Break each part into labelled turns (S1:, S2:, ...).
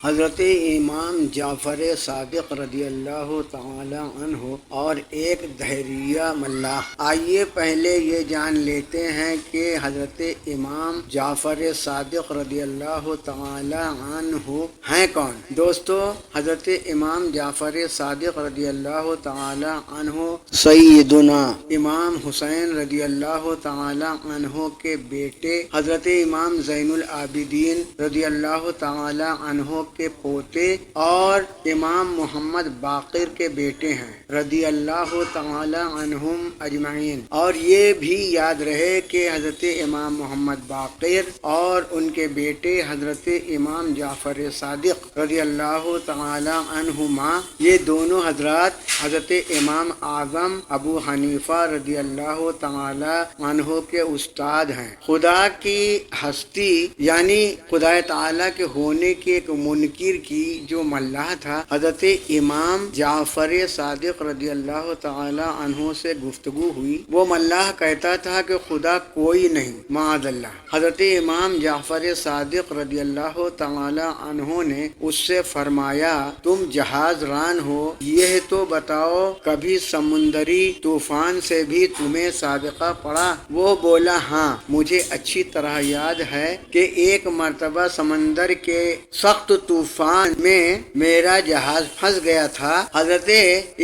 S1: حضرت امام جعفر صادق رضی اللہ تعالی عنہ اور ایک دھیریہ ملاح۔ آئیے پہلے یہ جان لیتے ہیں کہ حضرت امام جعفر صادق رضی اللہ تعالی عنہ ہیں کون۔ دوستو، حضرت امام جعفر صادق رضی اللہ تعالی عنہ سیدنا امام حسین رضی اللہ تعالی عنہ کے بیٹے، حضرت امام زین العابدین رضی اللہ تعالی عنہ کے پوتے اور امام محمد باقر کے بیٹے ہیں رضی اللہ تعالی عنہم اجمعین۔ اور یہ بھی یاد رہے کہ حضرت امام محمد باقر اور ان کے بیٹے حضرت امام جعفر صادق رضی اللہ تعالی عنہما، یہ دونوں حضرات حضرت امام اعظم ابو حنیفہ رضی اللہ تعالی عنہ کے استاد ہیں۔ خدا کی ہستی یعنی خدا تعالی کے ہونے کے ایک منکر کی جو ملاح تھا، حضرت امام جعفر صادق رضی اللہ تعالی عنہ سے گفتگو ہوئی۔ وہ ملاح کہتا تھا کہ خدا کوئی نہیں، معاذ اللہ۔ حضرت امام جعفر صادق رضی اللہ تعالی عنہ نے اس سے فرمایا، تم جہاز ران ہو، یہ تو بتاؤ کبھی سمندری طوفان سے بھی تمہیں سابقہ پڑا؟ وہ بولا، ہاں مجھے اچھی طرح یاد ہے کہ ایک مرتبہ سمندر کے سخت طوفان میں میرا جہاز پھنس گیا تھا۔ حضرت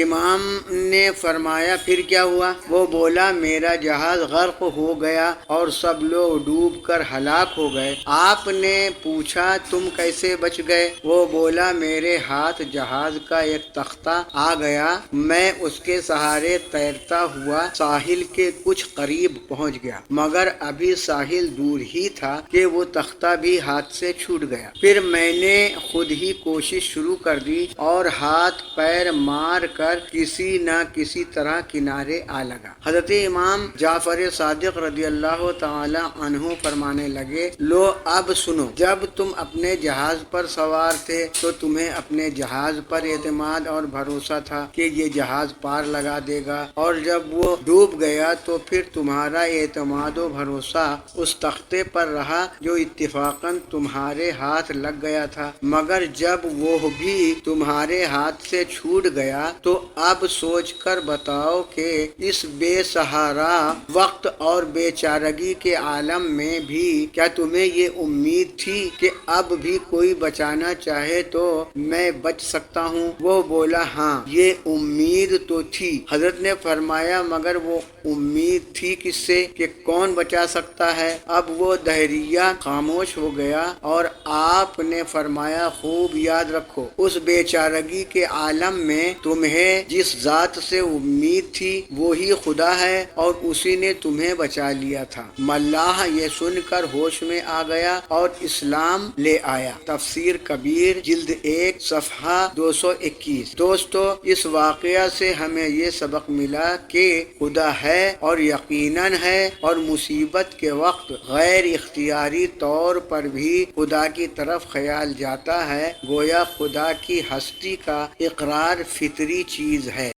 S1: امام نے فرمایا، پھر کیا ہوا؟ وہ بولا، میرا جہاز غرق ہو گیا اور سب لوگ ڈوب کر ہلاک ہو گئے۔ آپ نے پوچھا، تم کیسے بچ گئے؟ وہ بولا، میرے ہاتھ جہاز کا ایک تختہ آ گیا، میں اس کے سہارے تیرتا ہوا ساحل کے کچھ قریب پہنچ گیا، مگر ابھی ساحل دور ہی تھا کہ وہ تختہ بھی ہاتھ سے چھوٹ گیا۔ پھر میں نے خود ہی کوشش شروع کر دی اور ہاتھ پیر مار کر کسی نہ کسی طرح کنارے آ لگا۔ حضرت امام جعفر صادق رضی اللہ تعالی عنہ فرمانے لگے، لو اب سنو، جب تم اپنے جہاز پر سوار تھے تو تمہیں اپنے جہاز پر اعتماد اور بھروسہ تھا کہ یہ جہاز پار لگا دے گا، اور جب وہ ڈوب گیا تو پھر تمہارا اعتماد و بھروسہ اس تختے پر رہا جو اتفاقاً تمہارے ہاتھ لگ گیا تھا، مگر جب وہ بھی تمہارے ہاتھ سے چھوٹ گیا تو اب سوچ کر بتاؤ کہ اس بے سہارا وقت اور بے چارگی کے عالم میں بھی کیا تمہیں یہ امید تھی کہ اب بھی کوئی بچانا چاہے تو میں بچ سکتا ہوں؟ وہ بولا، ہاں یہ امید تو تھی۔ حضرت نے فرمایا، مگر وہ امید تھی کس سے کہ کون بچا سکتا ہے؟ اب وہ دہریہ خاموش ہو گیا اور آپ نے فرمایا، خوب یاد رکھو، اس بے چارگی کے عالم میں تمہیں جس ذات سے امید تھی وہی خدا ہے اور اسی نے تمہیں بچا لیا تھا۔ ملاح یہ سن کر ہوش میں آ گیا اور اسلام لے آیا۔ تفسیر کبیر جلد 1 صفحہ 221۔ دوستو، اس واقعہ سے ہمیں یہ سبق ملا کہ خدا ہے اور یقیناً ہے، اور مصیبت کے وقت غیر اختیاری طور پر بھی خدا کی طرف خیال جاتا ہے، گویا خدا کی ہستی کا اقرار فطری چیز ہے۔